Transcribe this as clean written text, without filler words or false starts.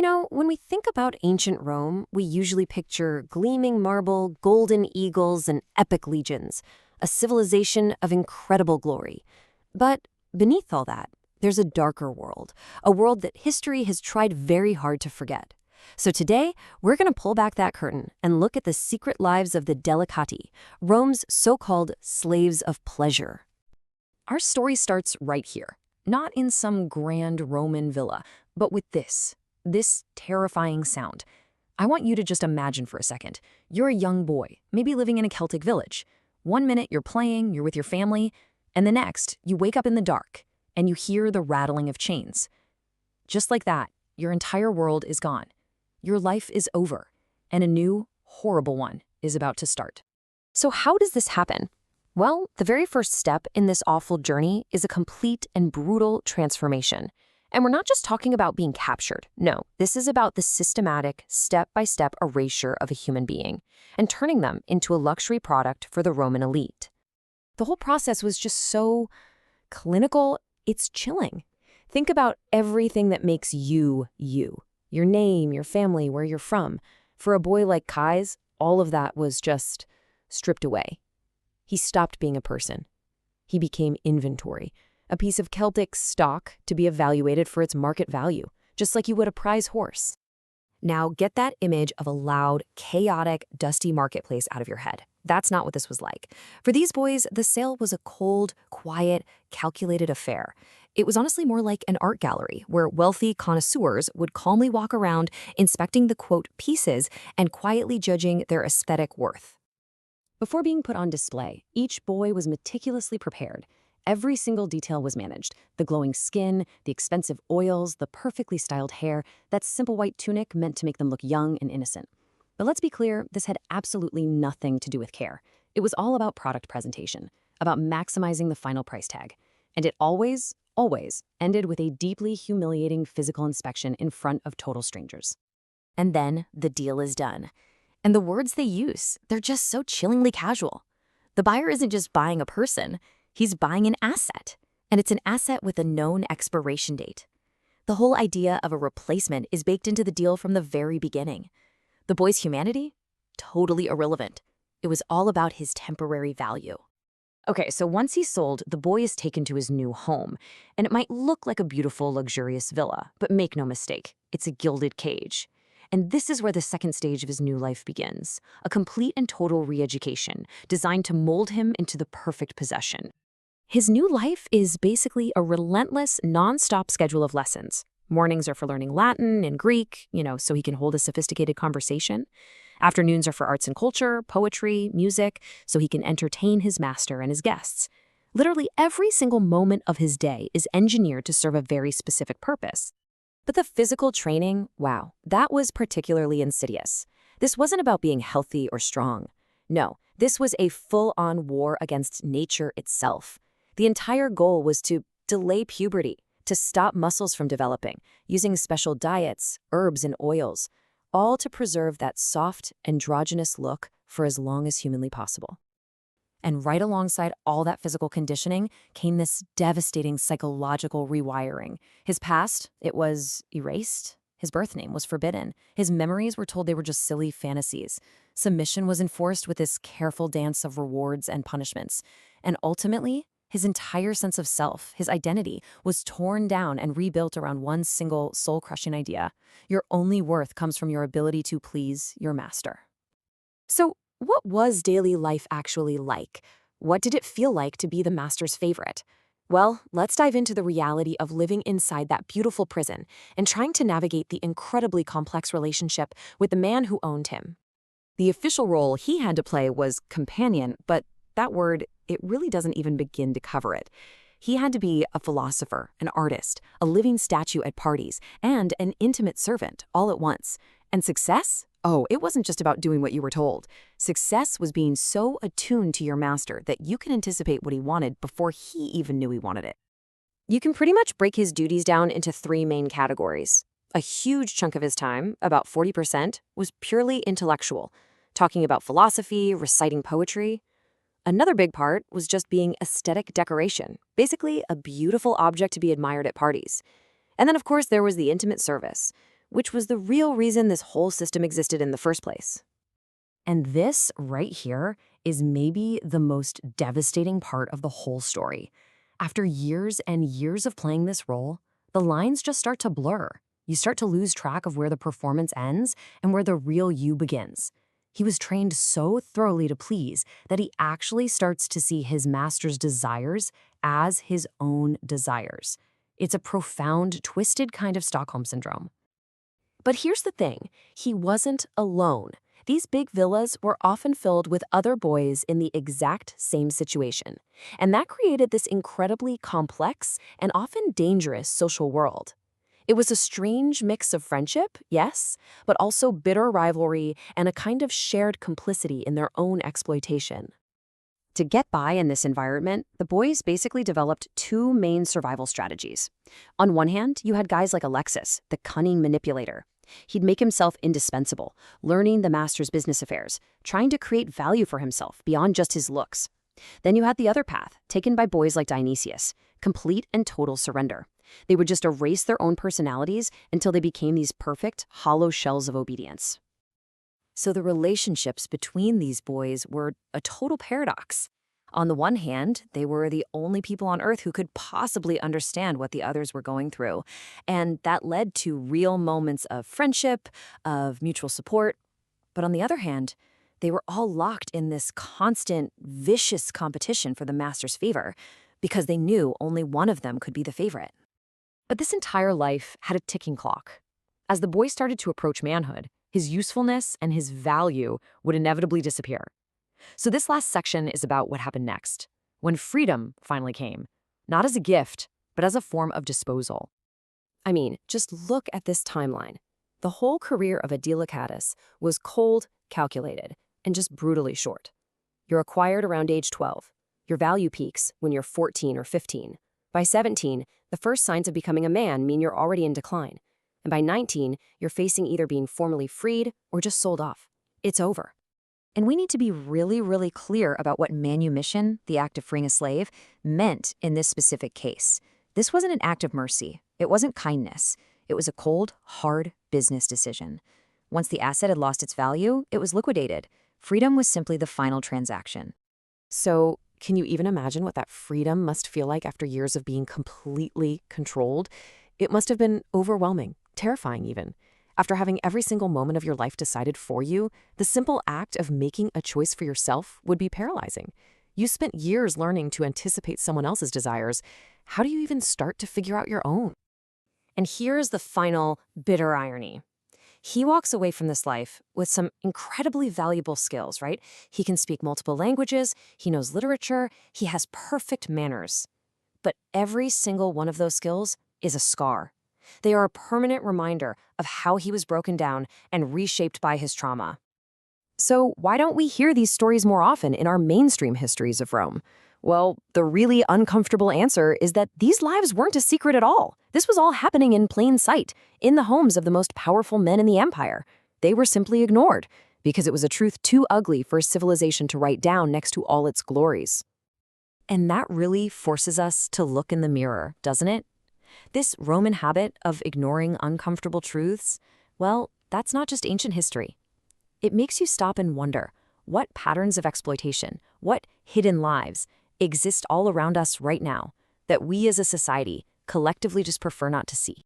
When we think about ancient Rome, we usually picture gleaming marble, golden eagles, and epic legions, a civilization of incredible glory. But beneath all that, there's a darker world, a world that history has tried very hard to forget. So today, we're going to pull back that curtain and look at the secret lives of the delicati, Rome's so-called slaves of pleasure. Our story starts right here, not in some grand Roman villa, but with this terrifying sound. I want you to just imagine for a second. You're a young boy, maybe living in a Celtic village. One minute you're playing, you're with your family, and the next you wake up in the dark and you hear the rattling of chains. Just like that, your entire world is gone. Your life is over, and a new, horrible one is about to start. So how does this happen? Well, the very first step in this awful journey is a complete and brutal transformation. And we're not just talking about being captured. No, this is about the systematic, step-by-step erasure of a human being and turning them into a luxury product for the Roman elite. The whole process was just so clinical, it's chilling. Think about everything that makes you, you. Your name, your family, where you're from. For a boy like Kai's, all of that was just stripped away. He stopped being a person. He became inventory. A piece of Celtic stock to be evaluated for its market value, just like you would a prize horse. Now get that image of a loud, chaotic, dusty marketplace out of your head. That's not what this was like. For these boys, the sale was a cold, quiet, calculated affair. It was honestly more like an art gallery where wealthy connoisseurs would calmly walk around inspecting the, quote, pieces and quietly judging their aesthetic worth. Before being put on display, each boy was meticulously prepared. Every single detail was managed. The glowing skin, the expensive oils, the perfectly styled hair, that simple white tunic meant to make them look young and innocent. But let's be clear, this had absolutely nothing to do with care. It was all about product presentation, about maximizing the final price tag. And it always ended with a deeply humiliating physical inspection in front of total strangers. And then the deal is done. And the words they use, they're just so chillingly casual. The buyer isn't just buying a person, he's buying an asset, and it's an asset with a known expiration date. The whole idea of a replacement is baked into the deal from the very beginning. The boy's humanity? Totally irrelevant. It was all about his temporary value. Okay, so once he's sold, the boy is taken to his new home, and it might look like a beautiful, luxurious villa, but make no mistake, it's a gilded cage. And this is where the second stage of his new life begins, a complete and total re-education designed to mold him into the perfect possession. His new life is basically a relentless, non-stop schedule of lessons. Mornings are for learning Latin and Greek, so he can hold a sophisticated conversation. Afternoons are for arts and culture, poetry, music, so he can entertain his master and his guests. Literally every single moment of his day is engineered to serve a very specific purpose. But the physical training, wow, that was particularly insidious. This wasn't about being healthy or strong. No, this was a full-on war against nature itself. The entire goal was to delay puberty, to stop muscles from developing, using special diets, herbs, and oils, all to preserve that soft, androgynous look for as long as humanly possible. And right alongside all that physical conditioning came this devastating psychological rewiring. His past, it was erased. His birth name was forbidden. His memories were told they were just silly fantasies. Submission was enforced with this careful dance of rewards and punishments. And ultimately, his entire sense of self, his identity, was torn down and rebuilt around one single soul-crushing idea. Your only worth comes from your ability to please your master. So, what was daily life actually like? What did it feel like to be the master's favorite? Well, let's dive into the reality of living inside that beautiful prison and trying to navigate the incredibly complex relationship with the man who owned him. The official role he had to play was companion, but that word, it really doesn't even begin to cover it. He had to be a philosopher, an artist, a living statue at parties, and an intimate servant all at once. And success? Oh, it wasn't just about doing what you were told. Success was being so attuned to your master that you can anticipate what he wanted before he even knew he wanted it. You can pretty much break his duties down into three main categories. A huge chunk of his time, about 40%, was purely intellectual, talking about philosophy, reciting poetry. Another big part was just being aesthetic decoration, basically a beautiful object to be admired at parties. And then, of course, there was the intimate service, which was the real reason this whole system existed in the first place. And this right here is maybe the most devastating part of the whole story. After years and years of playing this role, the lines just start to blur. You start to lose track of where the performance ends and where the real you begins. He was trained so thoroughly to please that he actually starts to see his master's desires as his own desires. It's a profound, twisted kind of Stockholm syndrome. But here's the thing, he wasn't alone. These big villas were often filled with other boys in the exact same situation. And that created this incredibly complex and often dangerous social world. It was a strange mix of friendship, yes, but also bitter rivalry and a kind of shared complicity in their own exploitation. To get by in this environment, the boys basically developed two main survival strategies. On one hand, you had guys like Alexis, the cunning manipulator. He'd make himself indispensable, learning the master's business affairs, trying to create value for himself beyond just his looks. Then you had the other path, taken by boys like Dionysius, complete and total surrender. They would just erase their own personalities until they became these perfect, hollow shells of obedience. So the relationships between these boys were a total paradox. On the one hand, they were the only people on Earth who could possibly understand what the others were going through, and that led to real moments of friendship, of mutual support. But on the other hand, they were all locked in this constant, vicious competition for the master's favor, because they knew only one of them could be the favorite. But this entire life had a ticking clock. As the boy started to approach manhood, his usefulness and his value would inevitably disappear. So this last section is about what happened next, when freedom finally came, not as a gift, but as a form of disposal. I mean, just look at this timeline. The whole career of a delicatus was cold, calculated, and just brutally short. You're acquired around age 12. Your value peaks when you're 14 or 15. By 17, the first signs of becoming a man mean you're already in decline. And by 19, you're facing either being formally freed or just sold off. It's over. And we need to be really, really clear about what manumission, the act of freeing a slave, meant in this specific case. This wasn't an act of mercy. It wasn't kindness. It was a cold, hard business decision. Once the asset had lost its value, it was liquidated. Freedom was simply the final transaction. So, can you even imagine what that freedom must feel like after years of being completely controlled? It must have been overwhelming, terrifying even. After having every single moment of your life decided for you, the simple act of making a choice for yourself would be paralyzing. You spent years learning to anticipate someone else's desires. How do you even start to figure out your own? And here's the final bitter irony. He walks away from this life with some incredibly valuable skills, right? He can speak multiple languages, he knows literature, he has perfect manners. But every single one of those skills is a scar. They are a permanent reminder of how he was broken down and reshaped by his trauma. So why don't we hear these stories more often in our mainstream histories of Rome? Well, the really uncomfortable answer is that these lives weren't a secret at all. This was all happening in plain sight, in the homes of the most powerful men in the empire. They were simply ignored, because it was a truth too ugly for civilization to write down next to all its glories. And that really forces us to look in the mirror, doesn't it? This Roman habit of ignoring uncomfortable truths, well, that's not just ancient history. It makes you stop and wonder, what patterns of exploitation, what hidden lives exist all around us right now that we as a society collectively just prefer not to see?